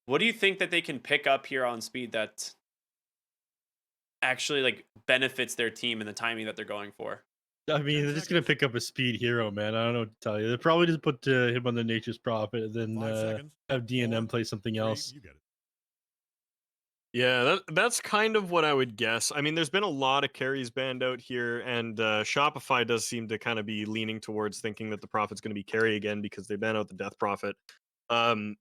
What do you think that they can pick up here on speed that actually like benefits their team and the timing that they're going for? I mean, 10 they're just gonna seconds. pick up a speed hero, man. I don't know what to tell you. They'll probably just put him on the Nature's Prophet, and then 5 seconds. have DNM 4, play something 3, else. you get it. Yeah, that's kind of what I would guess. I mean, there's been a lot of carries banned out here, and Shopify does seem to kind of be leaning towards thinking that the Prophet's going to be carry again because they ban out the Death Prophet. Um,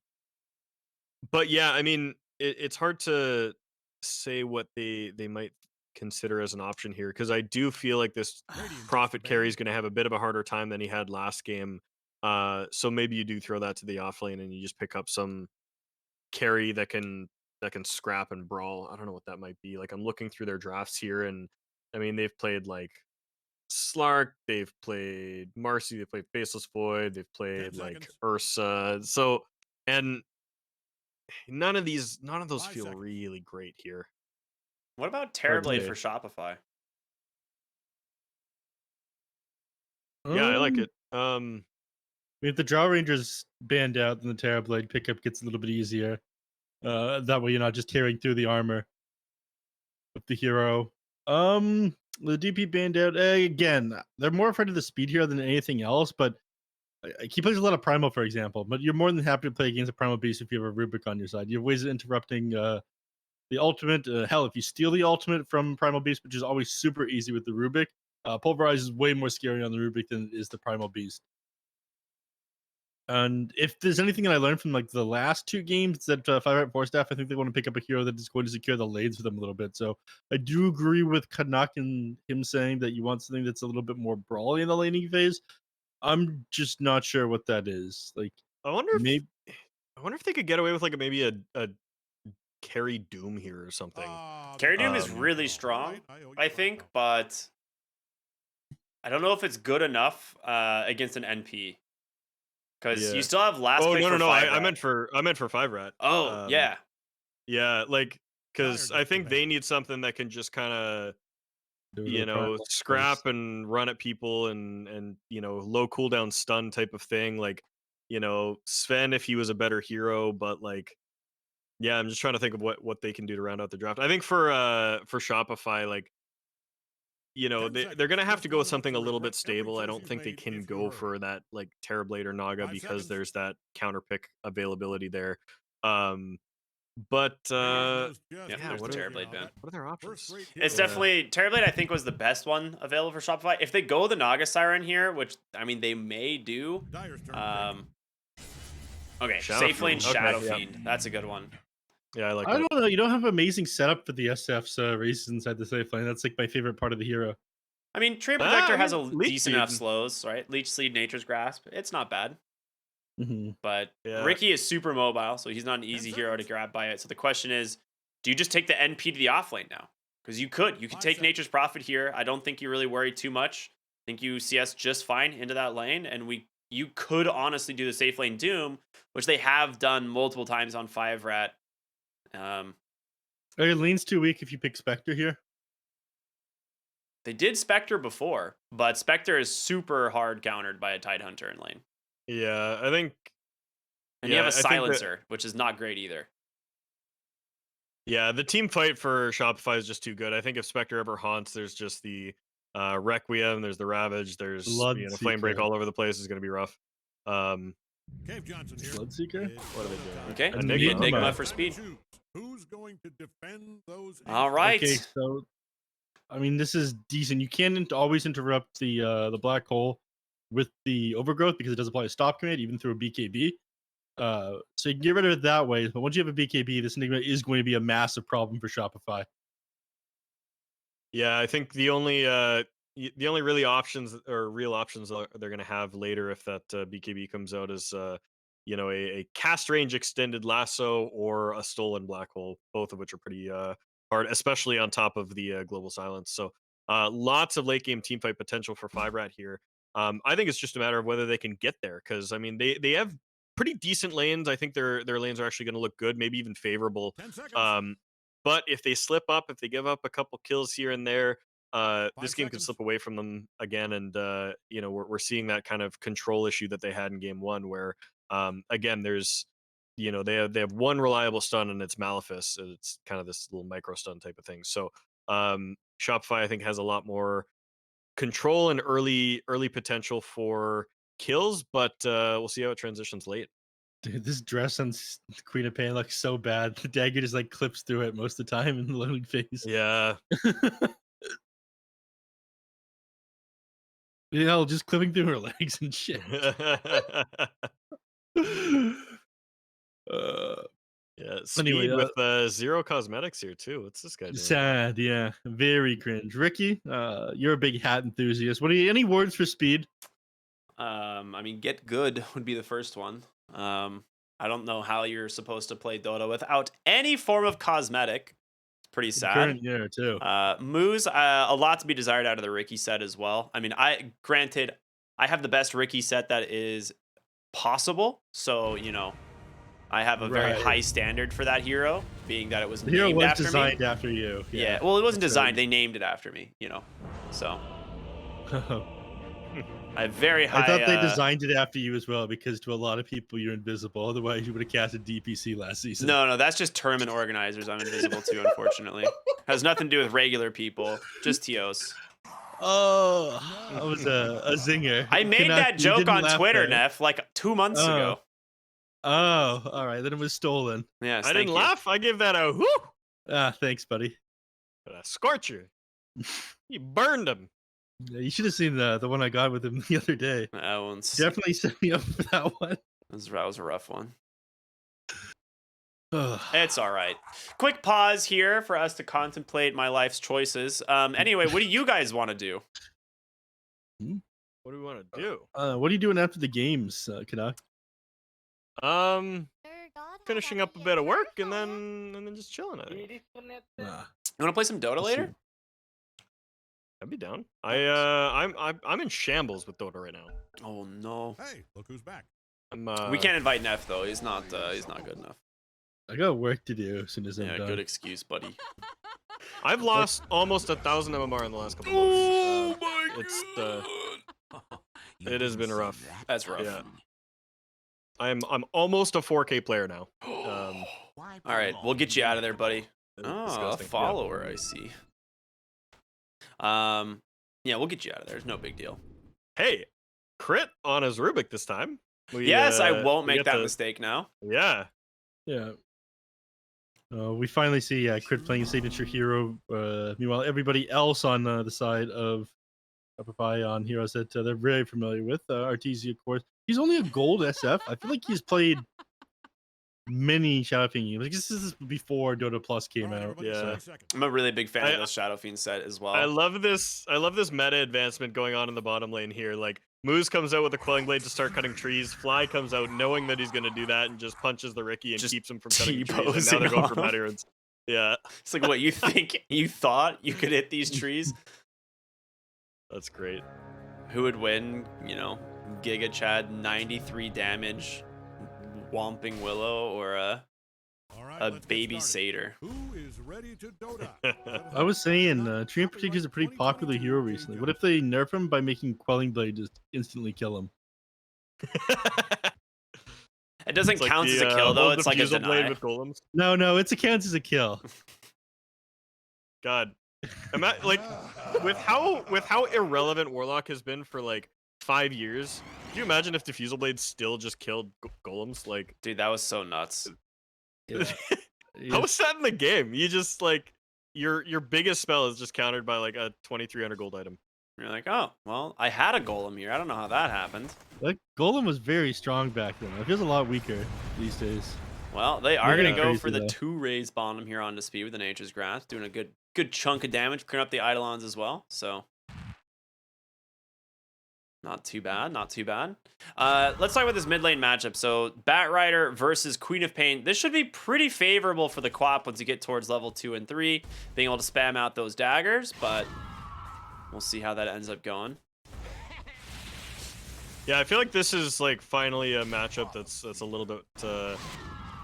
but yeah, I mean, it's hard to say what they might consider as an option here because I do feel like this Radiant takes the Prophet carry is ban. going to have a bit of a harder time than he had last game. So maybe you do throw that to the offlane and you just pick up some carry that can scrap and brawl. I don't know what that might be. Like I'm looking through their drafts here, and I mean they've played like Slark, they've played Marcy, they've played Faceless Void, they've 10 played like seconds. Ursa. So and none of those 5 feel seconds. really great here. What about Hard to Terrorblade say. for Shopify? Yeah, I like Um, it. if the Draw Ranger's banned out, then the Terrorblade pickup gets a little bit easier. That way you're not just tearing through the armor with the hero. The DP banned out again. They're more afraid of the speed hero than anything else, but he plays a lot of Primal, for example. But you're more than happy to play against a Primal Beast if you have a Rubik on your side. You have ways of interrupting the ultimate. Hell, if you steal the ultimate from Primal Beast, which is always super easy with the Rubik, Pulverize is way more scary on the Rubik than it is the Primal Beast. And if there's anything that I learned from like the last two games that 5 Staff, I think they want to pick up a hero that is going to secure the lanes for them a little bit. So I do agree with Canuck and him saying that you want something that's a little bit more brawly in the laning phase. I'm just not sure what that is. Like I wonder if maybe I wonder if they could get away with like maybe a carry Doom here or something. Carry That's Doom a is Um, tough really call. All right, strong, I owe you I one. think, but I don't know if it's good enough against an NP because you yeah. still have last Oh pick no no for no! five I rat. meant for 5 rat. Oh Um, yeah, Yeah, like Dire because I gets the think they ban. need something that can just kind of do the Primal scrap first. and run at people and low cooldown stun type of thing. Like Sven if he was a better hero, but like yeah, I'm just trying to think of what they can do to round out the draft. I think for Shopify, like 10 they're seconds. gonna have to Just go with long enough something to a little regret bit every stable. I choice don't you've think they made can if you go hurry. for that like Terrorblade or Naga 5 because seconds. there's that counter pick availability there. Um, but Radiant knows just yeah. yeah, who There's to the what are pick here. Terrorblade Now ban. that what are their options? first-rate It's hero Yeah. definitely Terrorblade. I think was the best one available for Shopify. If they go the Naga Siren here, which I mean they may do. Dire's turn to pick. Um, okay, Shadow safe lane Fiend. Okay, Shadow yeah. Fiend. That's a good one. Yeah, I like I that. don't know. You don't have amazing setup for the SF's races inside the safe lane. That's like my favorite part of the hero. I mean, Tree I Protector has mean, a Leech decent enough Seed. slows, right? Leech Seed, Nature's Grasp. It's not bad. Hmm. But Yeah. Ricky is super mobile, so he's not an 10 easy hero to seconds. grab by it. So the question is, do you just take the NP to the offlane now? Because you could. You could 5 take seconds. Nature's Prophet here. I don't think you really worry too much. I think you CS just fine into that lane, and you could honestly do the safe lane Doom, which they have done multiple times on 5 rat. Lane's too weak if you pick Spectre here. They did Spectre before, but Spectre is super hard countered by a Tidehunter in lane. Yeah, I think And you have a I think that Silencer, which is not great either. the team fight for Shopify is just too good. I think if Spectre ever haunts, there's just the Requiem, there's the Ravage, there's Flame Break Bloodseeker. all over the place is gonna be rough. Um Cave Johnson here. Bloodseeker? It's what are they showtime. doing? Okay, maybe Enigma, Enigma okay. for Time to speed. choose. Who's going to defend those All aces? right. Okay, so I mean this is decent. You can't always interrupt the black hole with the overgrowth because it does apply a stop command even through a BKB. So you can get rid of it that way. But once you have a BKB, this Enigma is going to be a massive problem for Shopify. Yeah, I think the only really options or real options they're going to have later if that BKB comes out is a cast range extended lasso or a stolen black hole, both of which are pretty hard, especially on top of the global silence. So lots of late game team fight potential for 5 rat here. I think it's just a matter of whether they can get there because I mean they have pretty decent lanes. I think their lanes are actually going to look good, maybe even favorable. 10 seconds. But if they slip up, if they give up a couple kills here and there, this 5 game could seconds. slip away from them again. And we're seeing that kind of control issue that they had in game one, where again, there's they have one reliable stun, and it's Malefice. And it's kind of this little micro stun type of thing. So Shopify, I think, has a lot more control and early potential for kills, but we'll see how it transitions late. Dude, this dress on Queen of Pain looks so bad. The dagger just like clips through it most of the time in the loading phase. Yeah. Yeah, just clipping through her legs and shit. Yeah, speed Anyway, with zero cosmetics here too. What's this guy doing? sad, yeah, very cringe. Ricky, you're a big hat enthusiast. Any words for speed? I mean, get good would be the first one. I don't know how you're supposed to play Dota without any form of cosmetic. It's pretty sad. Current year too. Moose, a lot to be desired out of the Ricky set as well. I mean, granted, I have the best Ricky set that is possible. So, I have a very high standard for that hero, being that it was The hero named was after designed me. after you. Yeah, well, it wasn't designed. They named it after me, So I have very high. I thought they designed it after you as well, because to a lot of people you're invisible. Otherwise, you would have casted DPC last season. No, that's just tournament organizers. I'm invisible to, unfortunately. Has nothing to do with regular people, just TOs. Oh, that was a zinger. I made that joke on Twitter, Neph, like 2 months ago. Oh, all right. Then it was stolen. Yes, I didn't laugh. I gave that a whoo. Thanks, buddy. A scorcher. You burned him. Yeah, you should have seen the one I got with him the other day. That one's Definitely set me up for that one. That was a rough one. It's all right. Quick pause here for us to contemplate my life's choices. Anyway, what do you guys want to do? What do we want to do? What are you doing after the games, Canuck? Finishing up a bit of work and then just chilling. You want to play some Dota later? I'd be down. I'm in shambles with Dota right now. Oh no. Hey, look who's back. We can't invite Neph though. He's not good enough. I got work to do as soon as I'm done. Good excuse, buddy. I've lost almost 1,000 MMR in the last couple months. It has been rough. That's rough. Yeah. I'm almost a 4K player now. All right, we'll get you out of there, buddy. A follower, I see. Yeah, we'll get you out of there. It's no big deal. Hey, crit on his Rubik this time. Yes, I won't make that mistake now. Yeah. Yeah. We finally see Crit playing a signature hero. Meanwhile, everybody else on the side of Shopify on heroes that they're very familiar with. Arteezy, of course. He's only a gold SF. I feel like he's played many Shadow Fiend games. Like, this is before Dota Plus came out. Yeah. I'm a really big fan of this Shadow Fiend set as well. I love this meta advancement going on in the bottom lane here. Like, Moose comes out with a Quelling Blade to start cutting trees. Fly comes out knowing that he's going to do that and just punches the Ricky and just keeps him from cutting trees. And now they're going for veterans. Yeah. It's like, what, you thought you could hit these trees? That's great. Who would win, Giga Chad 93 damage, Whomping Willow, or a baby satyr? Who is ready to Dota? I was saying, Tree in particular is a pretty popular hero recently. What if they nerf him by making Quelling Blade just instantly kill him? It doesn't count as a kill, though. It's like a deny. With golems. No, it counts as a kill. God, with how irrelevant Warlock has been for like 5 years. Could you imagine if Diffusal Blade still just killed golems? Like, dude, that was so nuts. Yeah. How is that in the game? You just like your biggest spell is just countered by like a 2,300 gold item. You're like, oh, well, I had a golem here. I don't know how that happened. That golem was very strong back then. It feels a lot weaker these days. Well, they are going to go for the 2 raise bottom here on Speed with the Nature's Grasp, doing a good chunk of damage, clearing up the Eidolons as well. So not too bad, not too bad. Let's talk about this mid lane matchup. So Batrider versus Queen of Pain. This should be pretty favorable for the Quap once you get towards level 2 and 3, being able to spam out those daggers, but we'll see how that ends up going. Yeah, I feel like this is like finally a matchup that's a little bit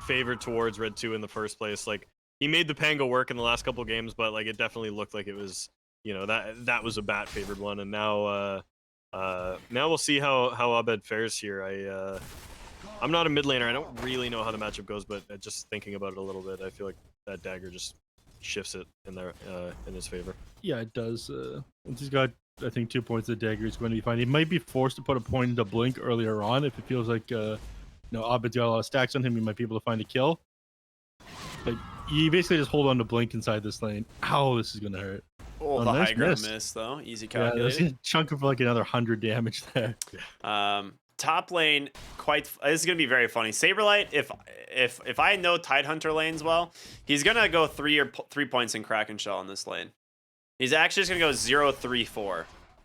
favored towards Red 2 in the first place. Like, he made the Pango work in the last couple games, but like it definitely looked like it was, that was a Bat favored one, and now we'll see how Abed fares here. I'm not a mid laner. I don't really know how the matchup goes, but just thinking about it a little bit, I feel like that dagger just shifts it in their in his favor. Yeah, it does. Once he's got, I think, 2 points, the dagger is going to be fine. He might be forced to put a point into blink earlier on if it feels like, Abed's got a lot of stacks on him. He might be able to find a kill. But you basically just hold on to blink inside this lane. Ow, this is going to hurt. Oh, the nice high ground miss. miss though. Easy Yeah, that's calculated. gonna chunk him for like another 100 damage there. Top lane, this is gonna be very funny. Saberlight, if I know Tidehunter lanes well, he's gonna go 3 points in Kraken Shell in this lane. He's actually just gonna go 0-3-4,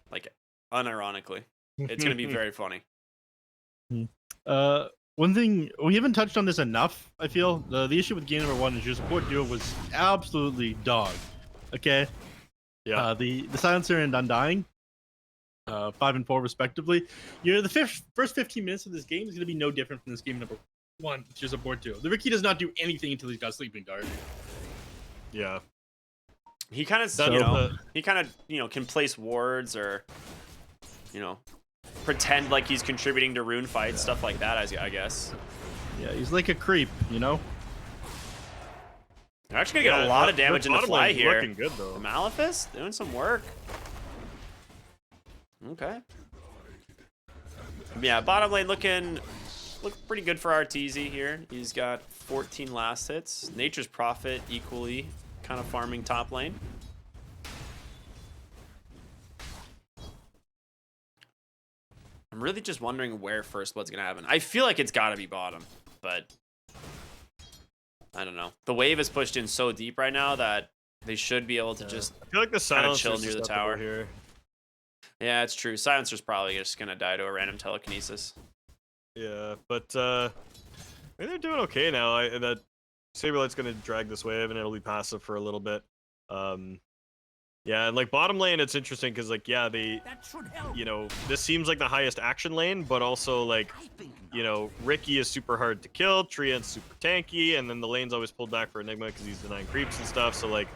like unironically. It's gonna be very funny. One thing we haven't touched on this enough. I feel the issue with game number 1 is your support duo was absolutely dog. Okay. Yeah. The silencer and undying. 5 and 4 respectively. The first 15 minutes of this game is going to be no different from this game number 1, which is a board 2. The Ricky does not do anything until he's got sleeping dart. Yeah. He kind of, can place wards or, pretend like he's contributing to rune fights, stuff like that. I guess. Yeah, he's like a creep, They're actually gonna get a lot of damage in the fly here. Looking good though. The Maleficent doing some work. Okay. Yeah, bottom lane look pretty good for Arteezy here. He's got 14 last hits. Nature's Prophet equally kind of farming top lane. I'm really just wondering where first blood's gonna happen. I feel like it's gotta be bottom, but I don't know. The wave is pushed in so deep right now that they should be able to just I feel like the silence chill near the tower here. Yeah, it's true. Silencer's probably just gonna die to a random telekinesis. Yeah, but I think they're doing okay now. That Saberlight's gonna drag this wave and it'll be passive for a little bit. Yeah, and like bottom lane, it's interesting because like this seems like the highest action lane, but also like Ricky is super hard to kill, Trian's super tanky, and then the lane's always pulled back for Enigma because he's denying creeps and stuff. So like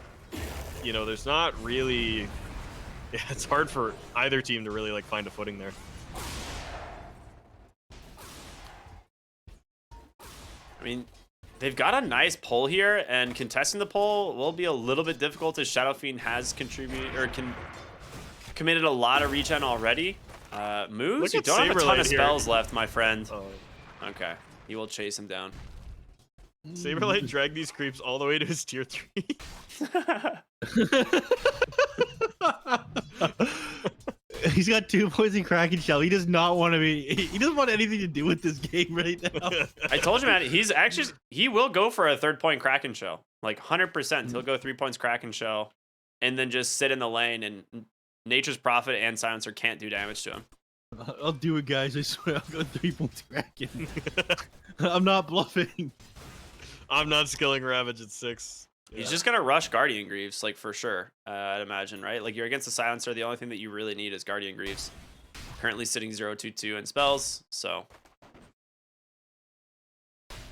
there's not really. Yeah, it's hard for either team to really like find a footing there. I mean, they've got a nice pull here, and contesting the pull will be a little bit difficult as Shadow Fiend has committed a lot of regen already. Moves? You don't have a ton of spells left, my friend. Oh. Okay, he will chase him down. Saberlight dragged these creeps all the way to his tier 3. He's got 2 points in Kraken Shell. He does not want to be. He doesn't want anything to do with this game right now. I told you, man. He will go for a 3rd point Kraken Shell, like 100%. He'll go 3 points Kraken Shell, and then just sit in the lane. And Nature's Prophet and Silencer can't do damage to him. I'll do it, guys. I swear, I'll go 3 points Kraken. I'm not bluffing. I'm not skilling Ravage at 6. Yeah. He's just gonna rush Guardian Greaves, like for sure. I'd imagine, right? Like you're against the Silencer, the only thing that you really need is Guardian Greaves. Currently sitting 0-2-2 in spells, so.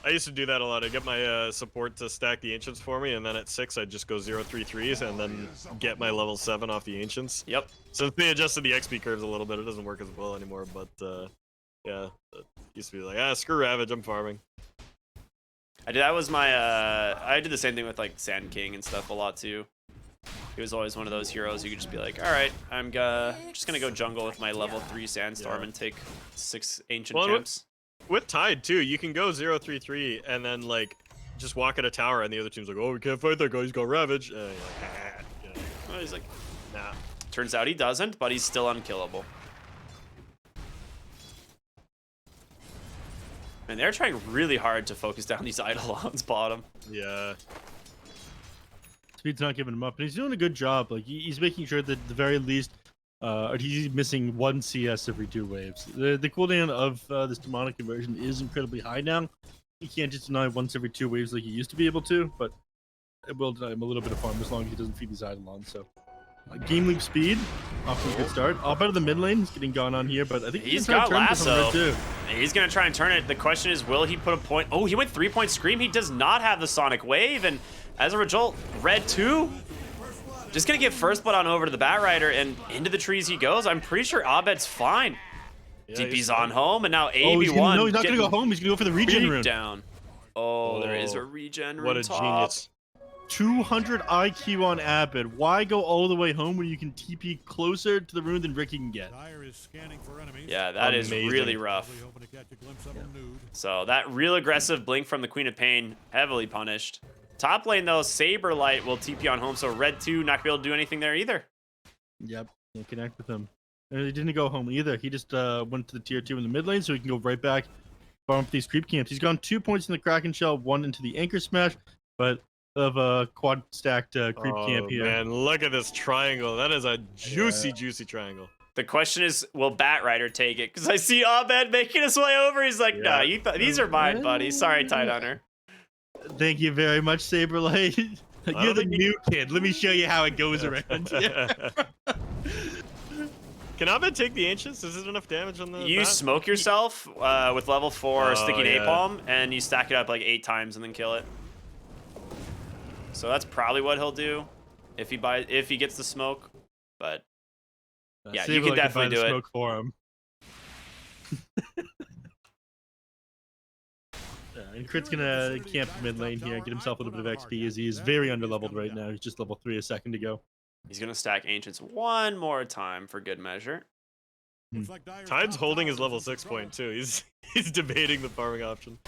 I used to do that a lot. I get my support to stack the Ancients for me, and then at 6 I'd just go 0-3-3s and then get my level 7 off the Ancients. Yep. So they adjusted the XP curves a little bit. It doesn't work as well anymore, but yeah, it used to be like, screw Ravage, I'm farming. That was my I did the same thing with like Sand King and stuff a lot too. He was always one of those heroes you could just be like, all right, I'm just gonna go jungle with my level 3 Sandstorm and take 6 ancient camps. With Tide too, you can go 0-3-3 and then like just walk at a tower and the other team's like, oh, we can't fight that guy, he's got Ravage. And you're like, Well, he's like, nah. Turns out he doesn't, but he's still unkillable. And they're trying really hard to focus down these Eidolons bottom. Yeah. Speed's not giving him up, but he's doing a good job. Like he's making sure that at the very least, he's missing 1 CS every 2 waves. The cooldown of this demonic conversion is incredibly high now. He can't just deny once every 2 waves like he used to be able to, but it will deny him a little bit of farm as long as he doesn't feed these Eidolons. So game leap speed, off to a good start. All out of the mid lane, he's getting gone on here, but I think he's got lasso. He's gonna try and turn it. The question is, will he put a point? Oh, he went 3-point scream. He does not have the Sonic Wave, and as a result, red 2. Just gonna get first blood on over to the Bat Rider, and into the trees he goes. I'm pretty sure Abed's fine. Yeah, DP's on home, and now AB1. Oh, he's gonna, no, he's not going to go home. He's going to go for the regen beat rune. down. Oh, there is a regen rune. What a top. genius. 200 IQ on Abed. Why go all the way home when you can TP closer to the rune than Ricky can get? Dire is scanning for enemies. Yeah, that is Amazing. really rough. Probably hoping to catch a glimpse of him nude. So that real aggressive blink from the Queen of Pain, heavily punished. Top lane though, Saberlight will TP on home, so Red 2 not gonna be able to do anything there either. Yep, can't connect with him. And he didn't go home either. He just went to the tier 2 in the mid lane, so he can go right back, farm up these creep camps. He's gone 2 points in the Kraken Shell, 1 into the Anchor Smash, but of a quad stacked creep camp here. Man, look at this triangle. That is a juicy, juicy triangle. The question is, will Batrider take it? Because I see Abed making his way over. He's like, nah, these are mine, buddy. Sorry, Tidehunter. Thank you very much, Saberlight. You're the new kid. Let me show you how it goes around. Can Abed take the Ancients? Is it enough damage on the You bat? smoke yourself with level 4 Sticky yeah. Napalm, and you stack it up like 8 times and then kill it. So that's probably what he'll do if he gets the smoke. But yeah, you can definitely do it. Smoke for him. And Crit's gonna camp mid lane here and get himself a little bit of XP as he is very underleveled right now. He's just level 3 a second to go. He's gonna stack Ancients one more time for good measure. Looks like Dire's Tide's top holding tower his level is in 6 control. point too. He's debating the farming option.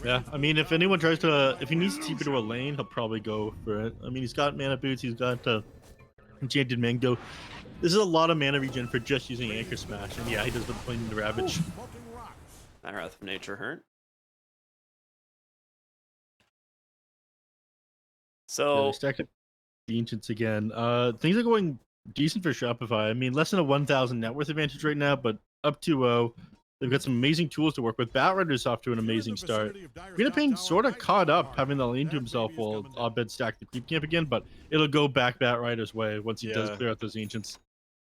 Yeah, I mean, if anyone tries to, if he needs to TP to a lane, he'll probably go for it. I mean, he's got mana boots, he's got enchanted mango. This is a lot of mana regen for just using Anchor Smash, and yeah, he does the playing the Ravage. Smoking rocks. That Wrath of Nature hurt. Yeah, So they stacked up the Ancients again. Things are going decent for Shopify. I mean, less than a 1,000 net worth advantage right now, but up 2-0. They've got some amazing tools to work with. Batrider's off to an amazing start. Queen of Pain sort of caught up, having the lane to himself while Abed stacked the creep camp again, but it'll go back Batrider's way once he does Yeah. clear out those Ancients.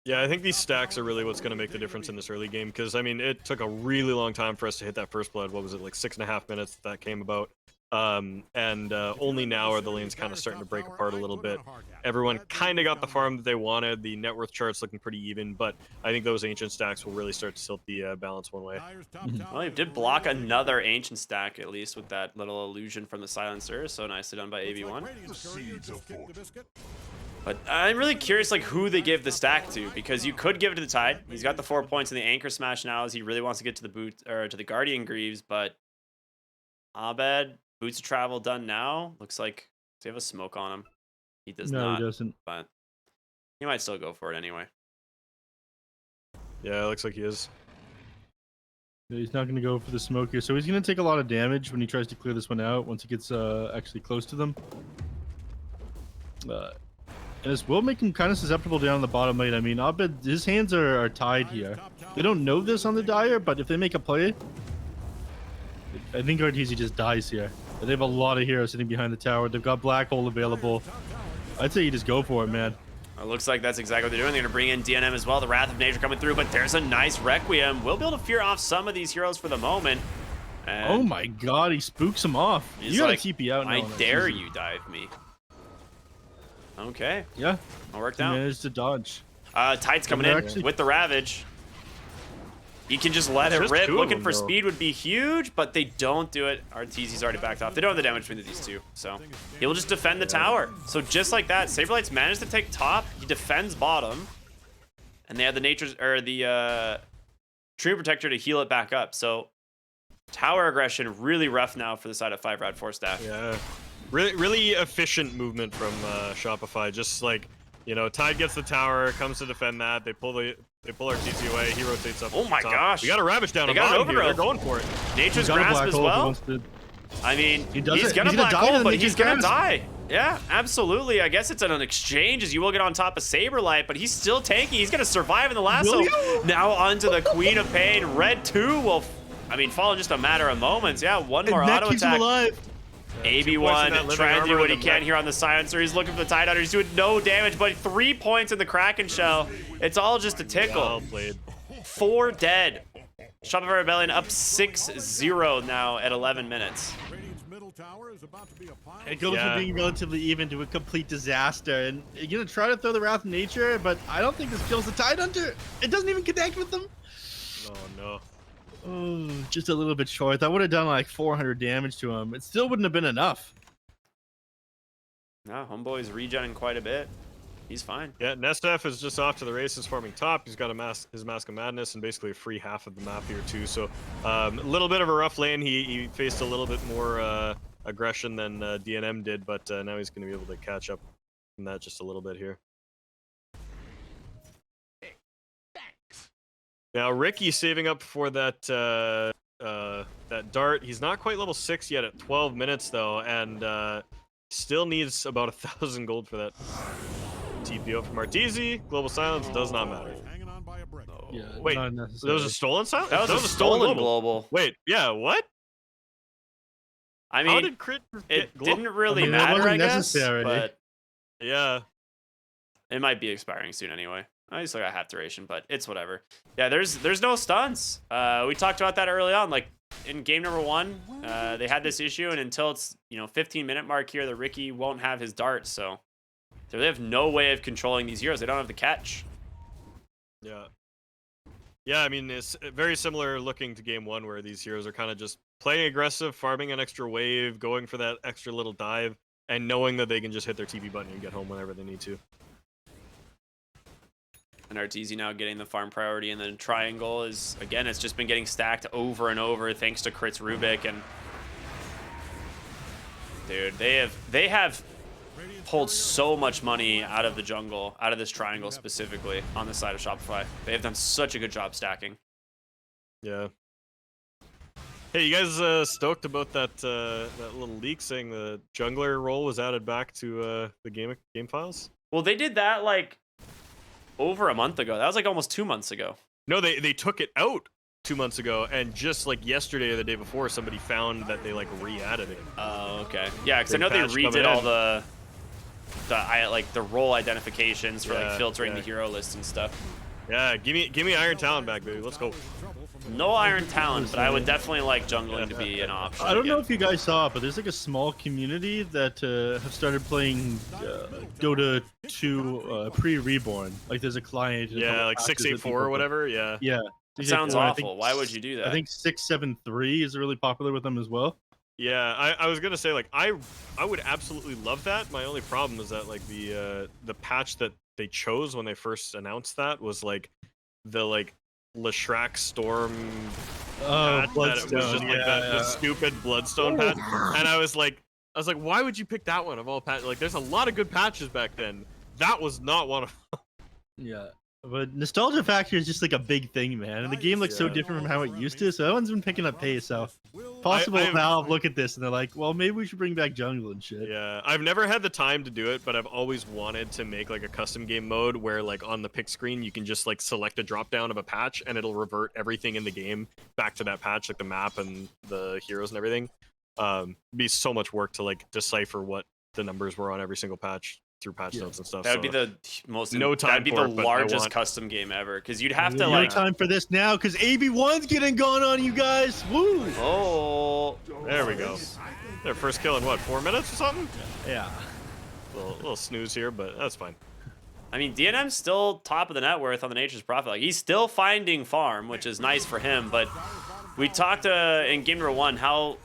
Yeah, I think these stacks are really what's going to make the difference in this early game, because, I mean, it took a really long time for us to hit that first blood. What was it, like 6.5 minutes that came about? Only now are the lanes kind of starting to break apart a little bit. Everyone kind of got the farm that they wanted. The net worth chart's looking pretty even, but I think those ancient stacks will really start to tilt the balance one way. well, he did block another Ancient stack at least with that little illusion from the Silencer. So nicely done by AB1. But I'm really curious, like, who they give the stack to, because you could give it to the Tide. He's got the 4 points in the Anchor Smash now, as he really wants to get to the boot or to the Guardian Greaves. But Abed, Boots of Travel done now. Looks like, does he have a smoke on him? He does No, not. he doesn't. But he might still go for it anyway. Yeah, it looks like he is. He's not going to go for the smoke here, so he's going to take a lot of damage when he tries to clear this one out once he gets actually close to them. And this will make him kind of susceptible down the bottom lane. I mean, Abed, his hands are tied here. They don't know this on the Dire, but if they make a play, I think Arteezy just dies here. They have a lot of heroes sitting behind the tower. They've got Black Hole available. I'd say you just go for it, man. It looks like that's exactly what they're doing. They're going to bring in DNM as well. The Wrath of Nature coming through, but there's a nice Requiem. We'll be able to fear off some of these heroes for the moment. And Oh my god, he spooks him off. he's You gotta like, TP out now. I on dare Arteezy. you dive me. Okay, Yeah, all worked he out. managed to dodge. Tide's coming they're in actually- with the Ravage. You can just let it Just rip. two of Looking them, for though. speed would be huge, but they don't do it. Arteezy's already backed off. They don't have the damage between these two, so he'll just defend the tower. So just like that, Saberlight's managed to take top. He defends bottom, and they have the nature's or the Tree Protector to heal it back up. So tower aggression really rough now for the side of 5 Rad 4 staff. Yeah, really efficient movement from Shopify. Just like, you know, Tide gets the tower, comes to defend that. They pull Arteezy away. He rotates up. Oh to my the top. gosh. We got a Ravage down They on got an bottom here. They're overgrowth. going for it. Nature's He's got a Grasp Black as Hole if he well. wants to- I mean, He does he's it. gonna He's gonna Black die to Hole, the but Nature's he's gonna Grasp. die. Yeah, absolutely. I guess it's an exchange as you will get on top of Saberlight, but he's still tanky. He's gonna survive in the lasso. Will you? Now onto the Queen of Pain. Red 2 will, fall in just a matter of moments. Yeah, one more And that auto keeps him attack. alive. AB1 living trying to do armor what he with can the here on the Silencer. He's looking for the Tidehunter. He's doing no damage, but 3 points in the Kraken Shell. It's all just a tickle. Well played. 4 dead. Shopify Rebellion up 6-0 now at 11 minutes. Radiant's middle tower is about to be a pile It of goes Yeah. from being relatively even to a complete disaster. And you're gonna try to throw the Wrath of Nature, but I don't think this kills the Tidehunter. It doesn't even connect with them. Oh no. Oh, just a little bit short. That would have done like 400 damage to him. It still wouldn't have been enough. No, homeboy's regenning quite a bit. He's fine. Yeah, neph is just off to the races, farming top. He's got his Mask of Madness and basically a free half of the map here too. So a little bit of a rough lane. He faced a little bit more aggression than DNM did, but now he's going to be able to catch up from that just a little bit here. Now Ricky saving up for that that dart. He's not quite level 6 yet at 12 minutes though, and still needs about 1,000 gold for that. TPO from Arteezy. Global silence does not matter. hanging on by a break. Yeah, Wait, not that necessarily. was a stolen silence? That was a stolen global. Wait, yeah, what? I How mean, did Crit it get global? didn't really I mean, that matter, wasn't I guess, necessary. but Yeah. it might be expiring soon anyway. I still got half duration, but it's whatever. Yeah, there's no stuns. We talked about that early on. Like in game number 1, they had this issue, and until it's 15-minute mark here, the Ricky won't have his dart, so they have no way of controlling these heroes. They don't have the catch. Yeah. Yeah, I mean, it's very similar looking to game 1 where these heroes are kind of just playing aggressive, farming an extra wave, going for that extra little dive, and knowing that they can just hit their TP button and get home whenever they need to. And Arteezy now getting the farm priority, and then triangle is, again, it's just been getting stacked over and over thanks to Crits Rubik. And dude, they have pulled so much money out of the jungle, out of this triangle specifically on the side of Shopify. They have done such a good job stacking. Yeah. Hey, you guys stoked about that that little leak saying the jungler role was added back to the game files? Well, they did that like over a month ago. That was like almost 2 months ago. No, they took it out 2 months ago, and just like yesterday or the day before, somebody found that they like re-added it. Oh, okay. Yeah, because I Big know they patch coming redid all in. the role identifications for like Yeah, filtering yeah. the hero list and stuff. Yeah, give me Iron Talon back, baby. Let's go. No Iron Talon, but I would definitely like jungling to be an option. I don't know again. if you guys saw it, but there's like a small community that have started playing Dota 2 pre-reborn. Like there's a client. and a Yeah, couple like patches that 684 people or play. whatever. Yeah. Yeah. It sounds 684, I awful. think Why would you do that? I think 673 is really popular with them as well. Yeah, I was gonna say like I would absolutely love that. My only problem is that like the patch that they chose when they first announced that was like the like Leshrac Storm Oh, patch, that it was Bloodstone. just like the stupid Bloodstone patch, and I was like, why would you pick that one of all patches? Like, there's a lot of good patches back then. That was not one of them. Yeah. But nostalgia factor is just like a big thing, man. And the game looks so Yeah. different from how it used to, so that one's been picking up pace. So possible I've- Valve look at this and they're like, well, maybe we should bring back jungle and shit. Yeah, I've never had the time to do it, but I've always wanted to make like a custom game mode where like on the pick screen you can just like select a drop down of a patch and it'll revert everything in the game back to that patch, like the map and the heroes and everything. It'd be so much work to like decipher what the numbers were on every single patch through patch notes and stuff. That would so- be the most. No time That'd be for the it, but I largest want- custom game ever, because you'd have to No like. time for this now because AB1's getting gone on you guys. Woo! Oh. There we go. Their first kill in what, 4 minutes or something? Yeah. Little snooze here, but that's fine. I mean, DNM's still top of the net worth on the Nature's Prophet. Like, he's still finding farm, which is nice for him. But we talked in game number 1 how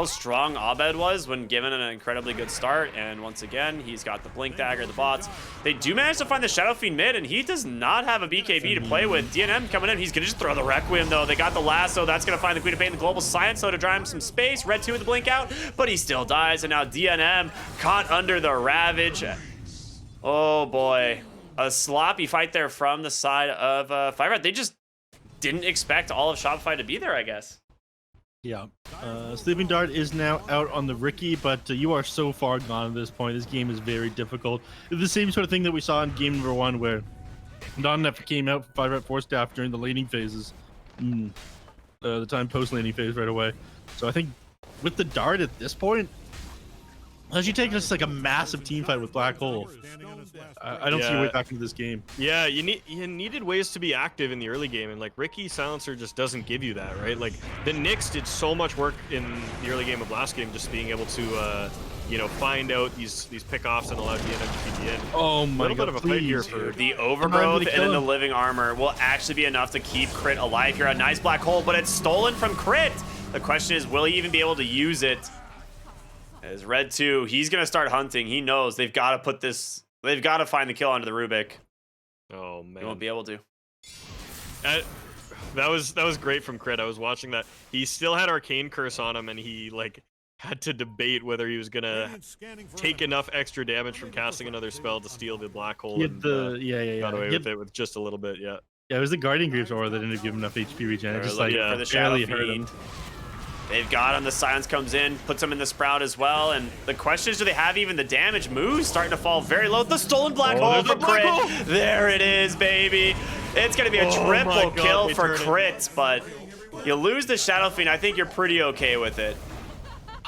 strong Abed was when given an incredibly good start. And once again, he's got the Blink Dagger, the bots. They do manage to find the Shadow Fiend mid, and he does not have a BKB to play with. DNM coming in. He's going to just throw the Requiem, though. They got the lasso. That's going to find the Queen of Pain, the Global Science, though, to drive him some space. Red 2 with the Blink out, but he still dies. And now DNM caught under the Ravage. Oh, boy. A sloppy fight there from the side of Fire. They just didn't expect all of Shopify to be there, I guess. Yeah. Sleeping Dart is now out on the Ricky, but you are so far gone at this point. This game is very difficult. It's the same sort of thing that we saw in game number 1 where non-neph came out for 5-4 staff during the laning phases. The time post-laning phase right away. So I think with the Dart at this point, Unless you take just like a massive team fight with Black Hole, I don't see your way back into this game. Yeah, you needed ways to be active in the early game, and like Ricky Silencer just doesn't give you that, right? Like the Knicks did so much work in the early game of last game, just being able to you know, find out these pickoffs and allow DNM to be in. Oh my god! A little bit of a fight here for the overgrowth and then the living armor will actually be enough to keep Crit alive here. A nice Black Hole, but it's stolen from Crit. The question is, will he even be able to use it? As Red 2, he's gonna start hunting. He knows they've got to put this. They've got to find the kill onto the Rubik. Oh man, he won't be able to. That was great from Crit. I was watching that. He still had Arcane Curse on him, and he like had to debate whether he was gonna take enough extra damage from casting another spell to steal the Black Hole. And, got away with it with just a little bit. Yeah. Yeah, it was the Guardian Greaves aura that didn't give him enough HP regen. It just like for the Shadow Fiend. They've got him. The Silence comes in, puts him in the Sprout as well. And the question is, do they have even the damage? Moves starting to fall very low. The stolen Black Hole for Crit. There it is, baby. It's going to be a triple kill for Crit, but you lose the Shadow Fiend. I think you're pretty okay with it.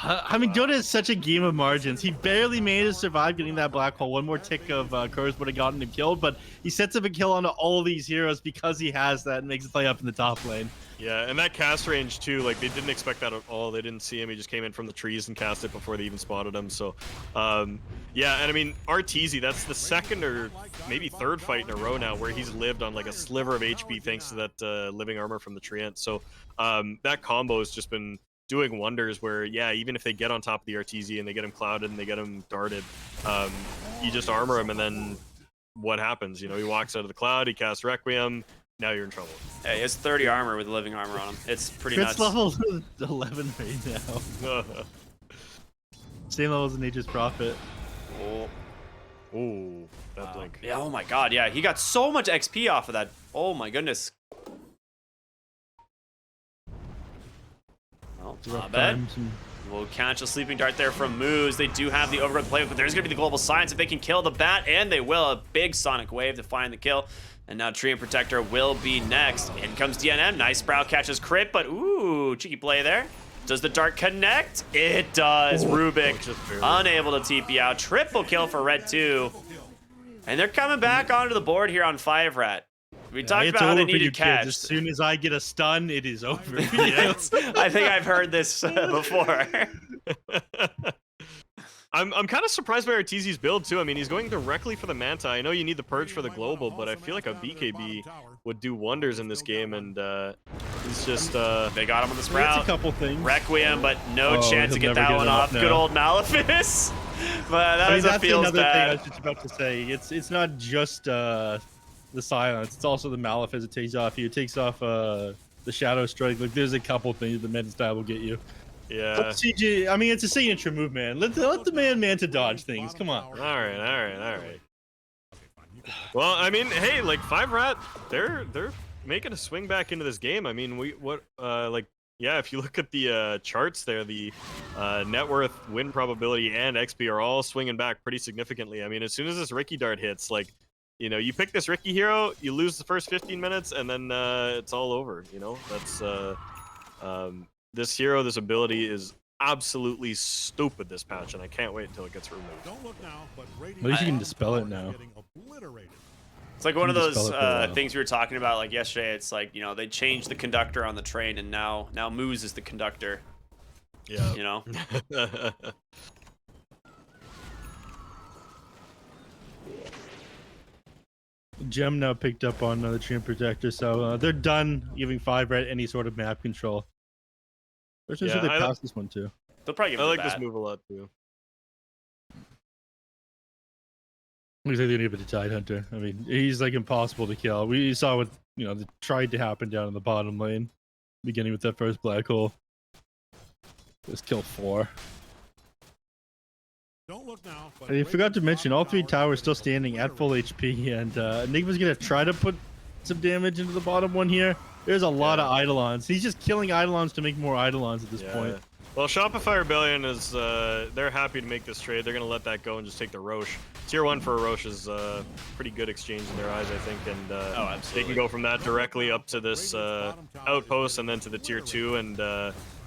I mean, Dota is such a game of margins. He barely made it survive getting that Black Hole. One more tick of Curse would have gotten him killed, but he sets up a kill onto all these heroes because he has that and makes it play up in the top lane. Yeah, and that cast range too, like they didn't expect that at all. They didn't see him. He just came in from the trees and cast it before they even spotted him. So, yeah, and I mean, RTZ, that's the second or maybe third fight in a row now where he's lived on like a sliver of HP thanks to that living armor from the Treant. So that combo has just been doing wonders where, yeah, even if they get on top of the RTZ and they get him clouded and they get him darted, you just armor him and then what happens? You know, he walks out of the cloud, he casts Requiem, now you're in trouble. Yeah, he has 30 armor with living armor on him. It's pretty Crit's nuts. level 11 right now. Same level as Nature's Prophet. Oh, that blink. Yeah, oh my god, yeah. He got so much XP off of that. Oh my goodness. Well, not bad. We'll catch a sleeping dart there from Moose. They do have the overgrowth play, but there's going to be the global science if they can kill the bat, and they will. A big sonic wave to find the kill. And now Treant Protector will be next. In comes DNM. Nice Sprout catches Crit, but ooh, cheeky play there. Does the dart connect? It does. Rubik unable to TP out. Triple kill for Red 2. And they're coming back onto the board here on 5 Rat. We talked about how they needed catch. As soon as I get a stun, it is over. Yes, I think I've heard this before. I'm kind of surprised by RTZ's build too. I mean, he's going directly for the Manta. I know you need the Purge for the global, but I feel like a BKB would do wonders in this game, and he's just they got him on the Sprout. A couple things. Requiem, but no chance to get that one off. No. Good old Malefice. But that that's feels another bad. thing I was just about to say. It's not just the Silence. It's also the Malefice it takes off you. It takes off the Shadow Strike. Like there's a couple things the Meta style will get you. Yeah. But CJ, I mean, it's a signature move, man. Let the man to dodge things. Come on. All right. Well, I mean, hey, like 5 Rat, they're making a swing back into this game. I mean, yeah, if you look at the charts there, the net worth, win probability, and XP are all swinging back pretty significantly. I mean, as soon as this Ricky dart hits, like, you know, you pick this Ricky hero, you lose the first 15 minutes, and then it's all over. You know, that's this hero, this ability is absolutely stupid this patch, and I can't wait until it gets removed. Don't look now, but at least you can dispel it now. It's like one of those things we were talking about like yesterday. It's like, you know, they changed the conductor on the train, and now Moose is the conductor. Yeah. You know? Gem now picked up on the Treant Protector, so they're done giving 5 Rat any sort of map control. There's sure they pass this one too. They'll probably give I it like this move a lot too. Looks like they need a Tide Hunter. I mean, he's like impossible to kill. We saw what, you know, that tried to happen down in the bottom lane, beginning with that first Black Hole. Just kill 4. Don't look now, but I forgot to mention, all 3 towers still standing at full HP, and Enigma's gonna try to put some damage into the bottom one here. There's a lot of Eidolons. He's just killing Eidolons to make more Eidolons at this point. Well, Shopify Rebellion is, they're happy to make this trade. They're going to let that go and just take the Roche. Tier 1 for a Roche is pretty good exchange in their eyes, I think. And they can go from that directly up to this outpost and then to the Tier 2. And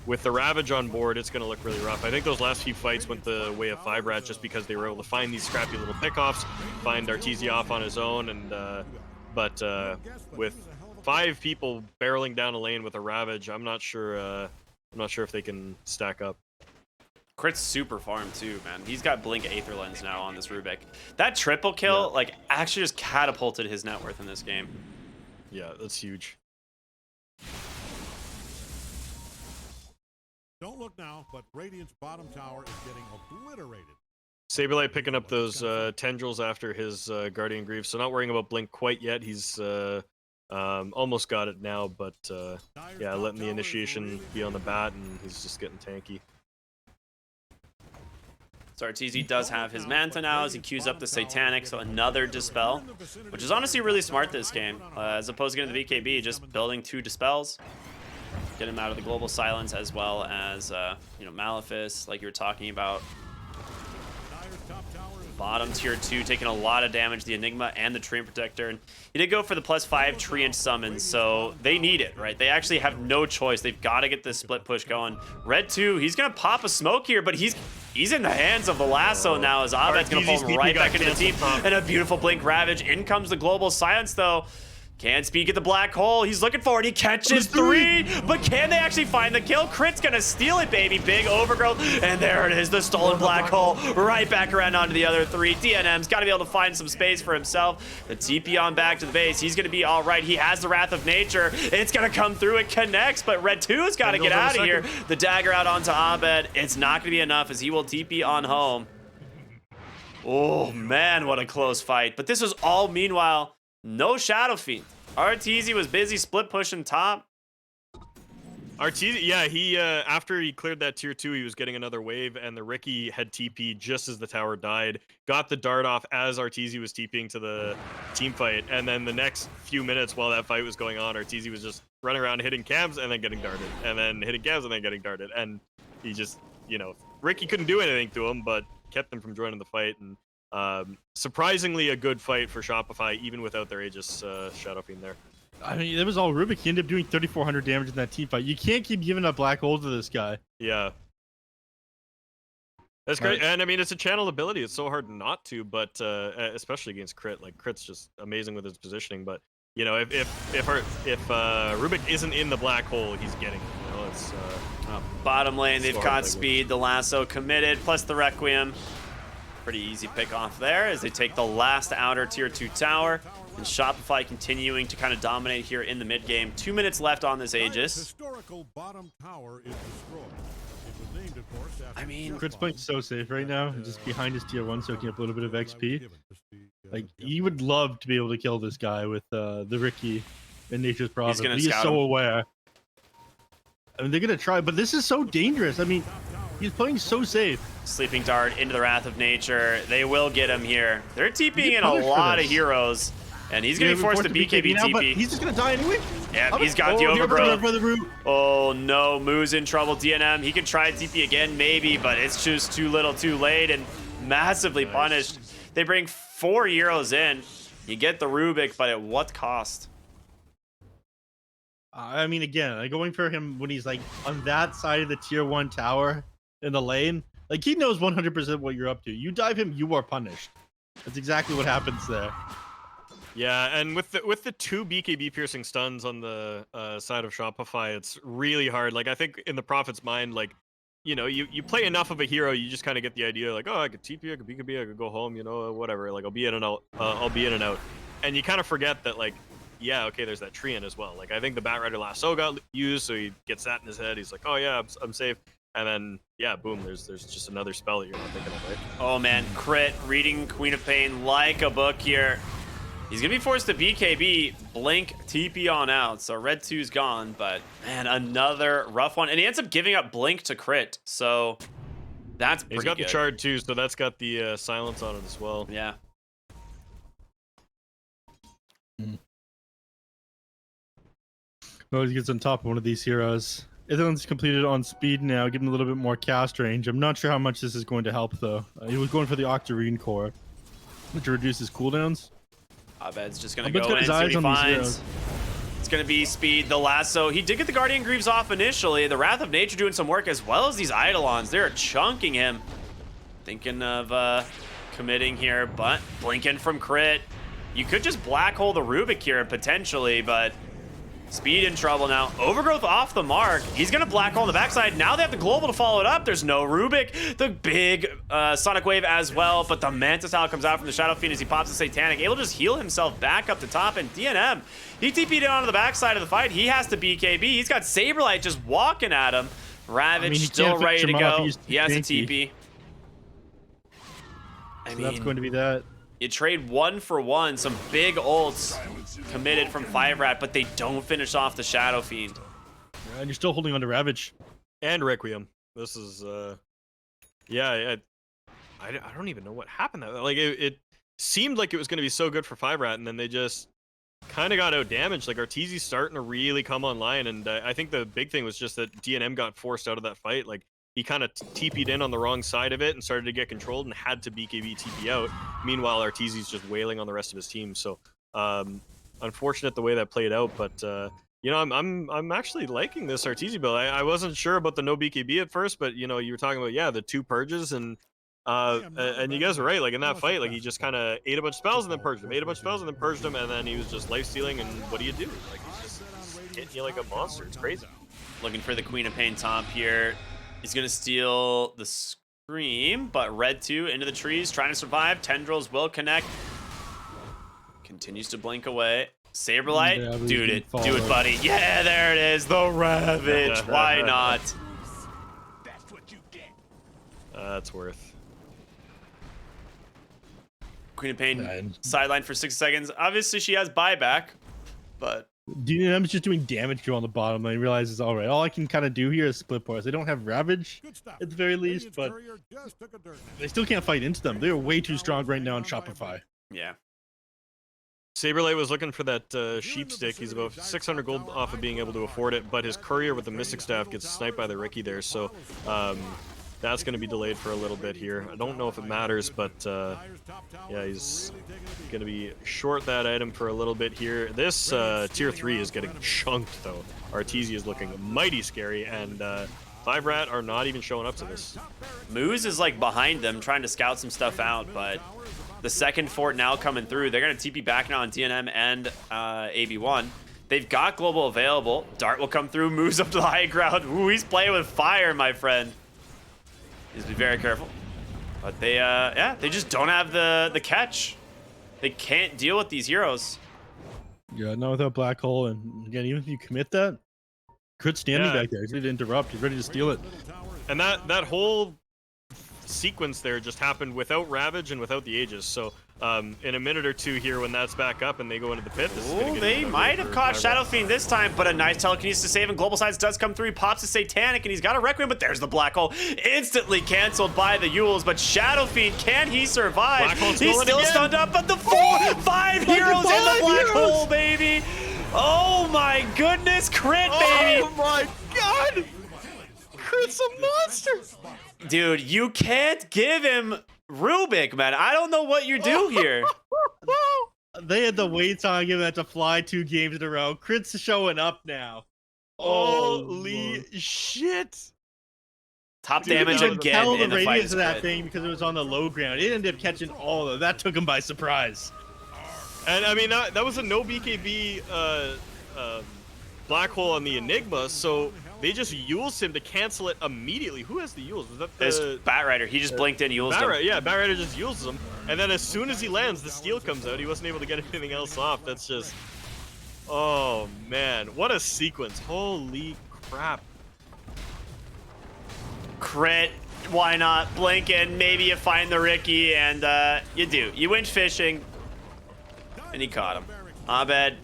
with the Ravage on board, it's going to look really rough. I think those last few fights went the way of 5-Rat just because they were able to find these scrappy little pickoffs, find Arteezy off on his own, and but with 5 people barreling down a lane with a Ravage, I'm not sure if they can stack up. Crit's super farm too, man. He's got Blink Aether Lens now on this Rubik. That triple kill, like, actually just catapulted his net worth in this game. Yeah, that's huge. Don't look now, but Radiant's bottom tower is getting obliterated. Saberlight picking up those tendrils after his Guardian Greaves, so not worrying about Blink quite yet. He's almost got it now, but yeah, letting the initiation be on the bat, and he's just getting tanky. So Arteezy does have his Manta now as he queues up the Satanic, so another Dispel, which is honestly really smart this game, as opposed to getting the BKB, just building 2 Dispels. Get him out of the Global Silence, as well as, you know, Malefice, like you were talking about. Bottom tier 2 taking a lot of damage, the Enigma and the Treant Protector. And he did go for the +5 Treant summons, so they need it, right? They actually have no choice. They've got to get this split push going. Red 2, he's going to pop a smoke here, but he's in the hands of the lasso now, as Abed's going to pull him right back into the team. And a beautiful Blink Ravage. In comes the Global Silence, though. Can't speak at the black hole. He's looking for it. He catches 3, but can they actually find the kill? Crit's gonna steal it, baby. Big overgrowth, and there it is, the stolen black hole. Right back around onto the other 3. DNM's got to be able to find some space for himself. The TP on back to the base. He's gonna be all right. He has the Wrath of Nature. It's gonna come through. It connects, but Red 2's got to get out of here. The dagger out onto Abed. It's not gonna be enough as he will TP on home. Oh man, what a close fight. But this was all meanwhile no Shadow Fiend. Arteezy was busy split pushing top. Arteezy, yeah, he after he cleared that tier 2, he was getting another wave, and the Riki had TP just as the tower died. Got the dart off as Arteezy was TPing to the team fight, and then the next few minutes while that fight was going on, Arteezy was just running around hitting cams and then getting darted, and then hitting cams and then getting darted, and he just, you know, Riki couldn't do anything to him, but kept him from joining the fight. And surprisingly a good fight for Shopify, even without their Aegis Shadow Fiend there. I mean, it was all Rubik. He ended up doing 3,400 damage in that team fight. You can't keep giving up black holes to this guy. Yeah. That's great. And I mean, it's a channel ability. It's so hard not to, but especially against Crit. Like, Crit's just amazing with his positioning. But, you know, if Rubik isn't in the black hole, he's getting it. You know, it's bottom lane, they've so caught speed. The lasso committed, plus the Requiem. Pretty easy pick off there as they take the last outer tier 2 tower. And Shopify continuing to kind of dominate here in the mid game. 2 minutes left on this Aegis. Historical bottom tower is destroyed. It was named, of course, after I mean, Crit's playing so safe right now, just behind his tier 1, soaking up a little bit of XP. Like, he would love to be able to kill this guy with the Riki and Nature's Prophet. He is so aware. I mean, they're gonna try, but this is so dangerous. I mean, he's playing so safe. Sleeping Dart into the Wrath of Nature. They will get him here. They're TPing in a lot of heroes. And he's going to be forced to BKB now, TP. but he's just going to die anyway. Yeah, he's got the overgrowth. Oh no, Moo's in trouble. DNM, he can try TP again, maybe, but it's just too little too late and massively punished. They bring 4 heroes in. You get the Rubik, but at what cost? I mean, again, going for him when he's like on that side of the tier 1 tower in the lane, like he knows 100% what you're up to. You dive him, you are punished. That's exactly what happens there. Yeah, and with the 2 BKB piercing stuns on the side of Shopify, it's really hard. Like, I think in the Prophet's mind, like, you know, you play enough of a hero, you just kind of get the idea, like, oh, I could TP, I could BKB, I could go home, you know, whatever. Like, I'll be in and out. And you kind of forget that, like, yeah, okay, there's that Treant as well. Like, I think the Batrider lasso got used, so he gets that in his head. He's like, oh yeah, I'm safe. And then, yeah, boom, there's just another spell that you're not thinking of, right? Oh man, Crit reading Queen of Pain like a book here. He's gonna be forced to BKB, Blink, TP on out. So Red 2's gone, but man, another rough one. And he ends up giving up Blink to Crit. So that's pretty good. He's got the Chard too, so that's got the silence on it as well. Yeah. Well, he gets on top of one of these heroes. Itherland's completed on speed now, giving a little bit more cast range. I'm not sure how much this is going to help, though. He was going for the Octarine core, which reduces cooldowns. Abed's just going to go in, see what he finds. It's going to be speed. The lasso. He did get the Guardian Greaves off initially. The Wrath of Nature doing some work, as well as these Eidolons. They're chunking him. Thinking of committing here, but blinking from crit. You could just black hole the Rubik here potentially, but speed in trouble now. Overgrowth off the mark. He's going to black hole on the backside. Now they have the global to follow it up. There's no Rubik. The big Sonic Wave as well, but the Mantis Owl comes out from the Shadow Fiend as he pops the Satanic, able to just heal himself back up the top. And DNM, he TP'd onto the backside of the fight. He has to BKB. He's got Saberlight just walking at him. Ravage still ready to go. He has a TP. So that's going to be that. You trade 1 for 1, some big ults committed from 5-Rat, but they don't finish off the Shadow Fiend. And you're still holding on to Ravage. And Requiem. This is, yeah, I don't even know what happened. Like, it seemed like it was going to be so good for 5-Rat, and then they just kind of got out damaged. Like, Arteezy's starting to really come online, and I think the big thing was just that DNM got forced out of that fight. Like, he kind of TP'd in on the wrong side of it and started to get controlled and had to BKB TP out. Meanwhile, Arteezy's just wailing on the rest of his team. So, unfortunate the way that played out. But you know, I'm actually liking this Arteezy build. I wasn't sure about the no BKB at first, but you know, you were talking about the 2 purges and you guys were right. Like in that fight, like he just kind of ate a bunch of spells and then purged him, ate a bunch of spells and then purged him, and then he was just life stealing. And what do you do? Like he's hitting you like a monster. It's crazy. Looking for the Queen of Pain top here. He's going to steal the Scream, but Red 2 into the trees, trying to survive. Tendrils will connect. Continues to blink away. Saberlight, do it, buddy. Yeah, there it is, the Ravage. Why not? That's what you get. That's worth. Queen of Pain sideline for 6 seconds. Obviously, she has buyback, but DNM's just doing damage to on the bottom. I realizes, all right, all I can kind of do here is split bars. They don't have Ravage at the very least, but they still can't fight into them. They're way too strong right now in Shopify. Yeah. Saberlight was looking for that sheep stick. He's about 600 gold off of being able to afford it, but his courier with the Mystic Staff gets sniped by the Ricky there, so that's going to be delayed for a little bit here. I don't know if it matters, but yeah, he's going to be short that item for a little bit here. This tier 3 is getting chunked, though. Arteezy is looking mighty scary, and 5-Rat are not even showing up to this. Moose is like behind them, trying to scout some stuff out, but the second fort now coming through. They're going to TP back now on DNM and AB1. They've got global available. Dart will come through, moves up to the high ground. Ooh, he's playing with fire, my friend. Just be very careful. But they, yeah, they just don't have the catch. They can't deal with these heroes. Yeah, not without Black Hole. And again, even if you commit that, Crit's standing back there. He's ready to interrupt. He's ready to steal it. And that whole sequence there just happened without Ravage and without the Aegis. So in a minute or two here, when that's back up and they go into the pit, this is gonna get they might have caught Shadow Fiend this time, but a nice telekinesis to save, and Global Sides does come through. He pops a Satanic, and he's got a Requiem, but there's the Black Hole. Instantly canceled by the Yules, but Shadow Fiend, can he survive? He's still stunned up, but the 5 heroes in the Black Hole, baby! Oh my goodness, crit, baby! Oh my god! Crit's a monster! Dude, you can't give him Rubik, man. I don't know what you do here. They had the wait time, giving that to fly 2 games in a row. Crit's showing up now. Holy shit! Top damage again tell in the the fight. radius of that thing because it was on the low ground. It ended up catching all of that. Took him by surprise. And I mean, that was a no BKB Black Hole on the Enigma, so they just Yules him to cancel it immediately. Who has the Yules? Was that the Batrider? He just blinked in, Yules him. Yeah, Batrider just Yules him. And then as soon as he lands, the steal comes out. He wasn't able to get anything else off. That's just... Oh, man. What a sequence. Holy crap. Crit. Why not? Blink in. Maybe you find the Ricky, and you do. You went fishing, and he caught him. Abed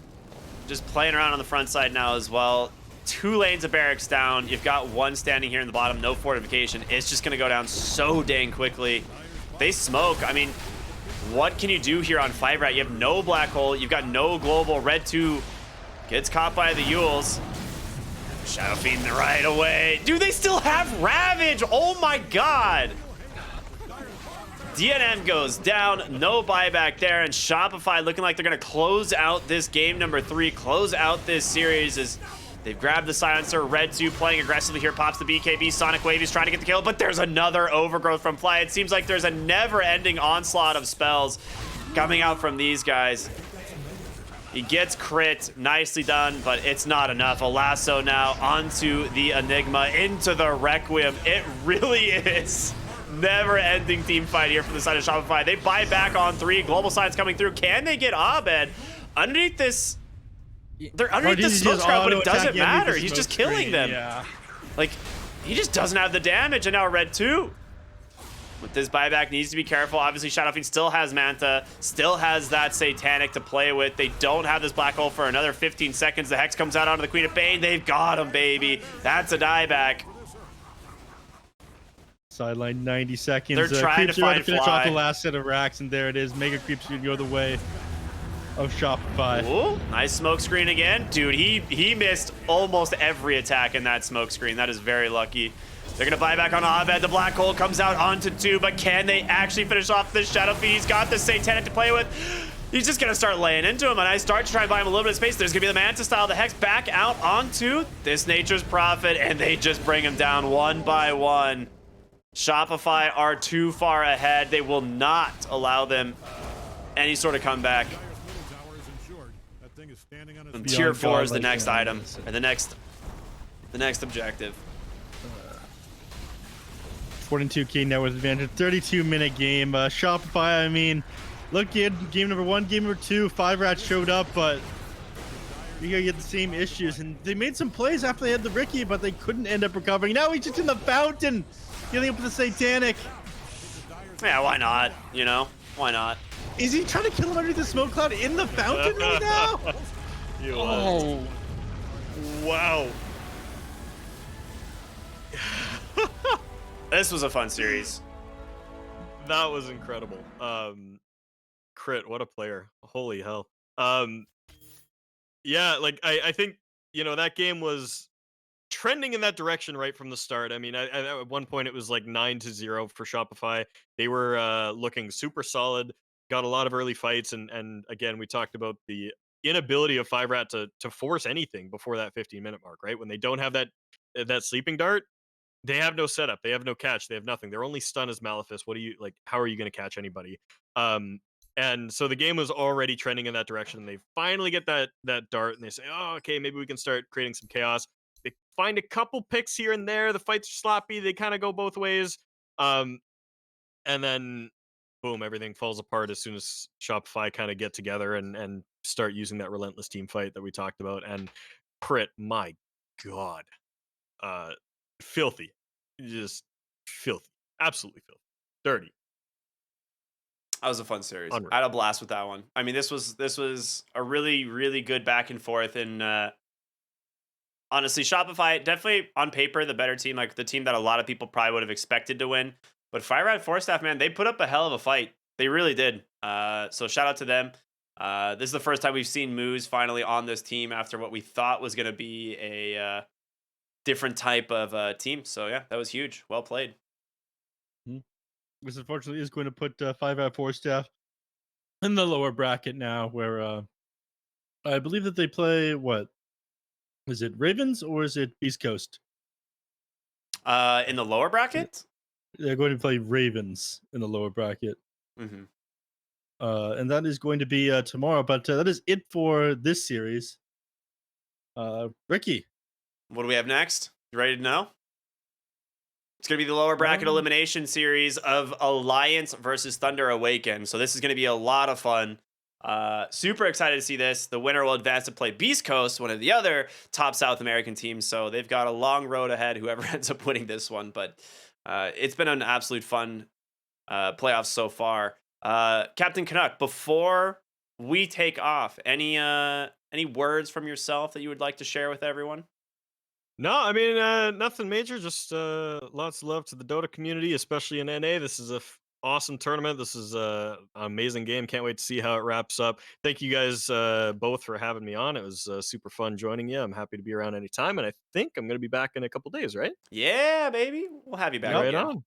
just playing around on the front side now as well. 2 lanes of barracks down. You've got 1 standing here in the bottom. No fortification. It's just going to go down so dang quickly. They smoke. I mean, what can you do here on 5-Rat? You have no Black Hole. You've got no global. Red 2 gets caught by the Yules. Shadow Fiend right away. Dude, they still have Ravage. Oh my god. DNM goes down, no buyback there, and Shopify looking like they're going to close out this game number 3, close out this series as they've grabbed the silencer. Red 2 playing aggressively here, pops the BKB. Sonic Wave is trying to get the kill, but there's another overgrowth from Fly. It seems like there's a never-ending onslaught of spells coming out from these guys. He gets crit, nicely done, but it's not enough. A lasso now onto the Enigma, into the Requiem. It really is never-ending team fight here from the side of Shopify. They buy back on 3. Global Side's coming through. Can they get Abed underneath this? They're underneath the smoke screen, but it doesn't matter. He's just killing them. Yeah. Like, he just doesn't have the damage, and now Red 2. With this buyback, needs to be careful. Obviously, Shadow Fiend still has Manta, still has that Satanic to play with. They don't have this Black Hole for another 15 seconds. The Hex comes out onto the Queen of Pain. They've got him, baby. That's a dieback. Sideline 90 seconds. They're trying to find finish Fly. off the last set of racks, and there it is. Mega Creep's going to go the way of Shopify. Ooh, nice smoke screen again. Dude, he missed almost every attack in that smoke screen. That is very lucky. They're going to buy back on Abed. The Black Hole comes out onto 2, but can they actually finish off this Shadow Fiend? He's got the Satanic to play with. He's just going to start laying into him. A nice start to try and buy him a little bit of space. There's going to be the Manta style. The Hex back out onto this Nature's Prophet, and they just bring him down one by one. Shopify are too far ahead. They will not allow them any sort of comeback. And tier 4 is the next item, or the next objective. 42k net worth advantage, 32-minute game. Shopify, I mean, look at game number 1, game number 2. 5 rats showed up, but you gotta get the same issues. And they made some plays after they had the Ricky, but they couldn't end up recovering. Now he's just in the fountain, dealing up with the Satanic. Yeah, why not? You know, why not? Is he trying to kill him underneath the smoke cloud in the fountain right now? Oh, wow. This was a fun series. That was incredible. Crit, what a player. Holy hell. Yeah, like I think, you know, that game was trending in that direction right from the start. I mean, at one point it was like 9-0 for Shopify. They were looking super solid, got a lot of early fights, and again, we talked about the inability of 5rat to force anything before that 15-minute mark, right? When they don't have that sleeping dart, they have no setup, they have no catch, they have nothing. Their only stun is Malefice. What do you like? How are you going to catch anybody? And so the game was already trending in that direction. They finally get that dart, and they say, "Oh, okay, maybe we can start creating some chaos." They find a couple picks here and there. The fights are sloppy. They kind of go both ways. And then, boom, everything falls apart as soon as Shopify kind of get together and start using that relentless team fight that we talked about. And Crit, my God, filthy, just filthy, absolutely filthy, dirty. That was a fun series. Unreal. I had a blast with that one. I mean, this was a really, really good back and forth. And honestly, Shopify, definitely on paper, the better team, like the team that a lot of people probably would have expected to win. But Fire Force Staff, man, they put up a hell of a fight. They really did. So shout out to them. This is the first time we've seen Moose finally on this team after what we thought was going to be a different type of team. So yeah, that was huge. Well played. This unfortunately is going to put 5-4 staff in the lower bracket now, where I believe that they play, what is it, Ravens or is it East Coast? In the lower bracket, They're going to play Ravens in the lower bracket. mm-hmm. And that is going to be tomorrow. But that is it for this series. Ricky, What do we have next? You ready to know? It's going to be the lower bracket elimination series of Alliance versus Thunder Awaken. So this is going to be a lot of fun. Super excited to see this. The winner will advance to play Beast Coast, one of the other top South American teams. So they've got a long road ahead, whoever ends up winning this one. But it's been an absolute fun playoffs so far. Cptn.Canuck, before we take off, any words from yourself that you would like to share with everyone? No, I mean, nothing major. Just lots of love to the Dota community, especially in NA. This is a awesome tournament. This is an amazing game. Can't wait to see how it wraps up. Thank you guys both for having me on. It was super fun joining you. I'm happy to be around anytime, and I think I'm going to be back in a couple days, right? Yeah, baby. We'll have you back. Right again. on.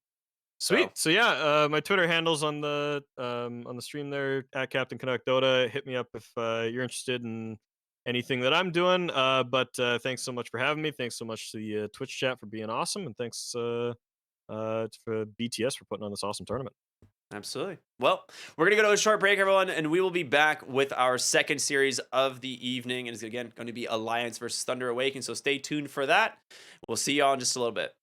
Sweet. So yeah, my Twitter handles on the stream there at Captain.Canuck Dota. Hit me up if you're interested in anything that I'm doing. But thanks so much for having me. Thanks so much to the Twitch chat for being awesome, and thanks for BTS for putting on this awesome tournament. Absolutely. Well, we're going to go to a short break, everyone, and we will be back with our second series of the evening. And it's, again, going to be Alliance versus Thunder Awakening, so stay tuned for that. We'll see y'all in just a little bit.